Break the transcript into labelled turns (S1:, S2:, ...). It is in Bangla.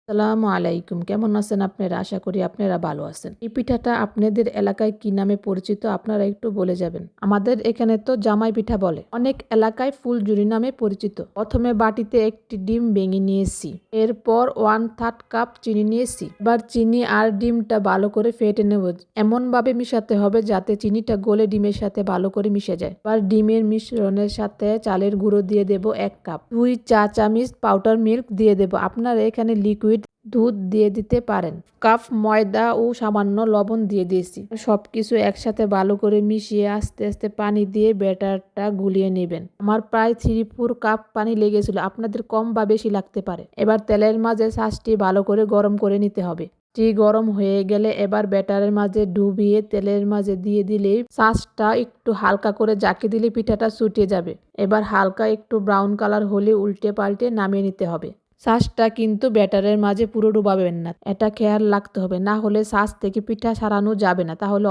S1: আসসালামু আলাইকুম। কেমন আছেন আপনারা? আশা করি আপনারা ভালো আছেন। এই পিঠাটা আপনাদের এলাকায় কি নামে পরিচিত আপনারা একটু বলে যাবেন। আমাদের এখানে তো জামাই পিঠা বলে। অনেক এলাকায় ফুলঝুরি নামে পরিচিত। প্রথমে বাটিতে একটি ডিম ভেঙে নিয়েছি। এরপর 1/3 কাপ চিনি নিয়েছি। এবার চিনি আর ডিমটা ভালো করে ফেটে নেব। এমন ভাবে মিশাতে হবে যাতে চিনিটা গলে ডিমের সাথে ভালো করে মিশে যায়। এবার ডিমের মিশ্রণের সাথে চালের গুঁড়ো দিয়ে দেব 1 কাপ। 2 চা চামচ পাউডার মিল্ক দিয়ে দেব। আপনারা এখানে লিকুইড দুধ দিয়ে দিতে পারেন। কাপ ময়দা ও সামান্য লবণ দিয়ে দিয়েছি। সবকিছু একসাথে ভালো করে মিশিয়ে আস্তে আস্তে পানি দিয়ে ব্যাটারটা গুলিয়ে নেবেন। আমার প্রায় 3/4 কাপ পানি লেগেছিল। আপনাদের কম বা বেশি লাগতে পারে। এবার তেলের মাঝে ছাঁচটি ভালো করে গরম করে নিতে হবে। গরম হয়ে গেলে এবার ব্যাটারের মাঝে ডুবিয়ে তেলের মাঝে দিয়ে দিলে ছাঁচটা একটু হালকা করে জাঁকে দিলে পিঠাটা ছুটে যাবে। এবার হালকা একটু ব্রাউন কালার হলে উল্টে পাল্টে নামিয়ে নিতে হবে। ছাঁচটা কিন্তু ব্যাটারের মাঝে পুরো ডুবাবেন না। এটা খেয়াল রাখতে হবে, না হলে ছাঁচ থেকে পিঠা সারানো যাবে না, তাহলে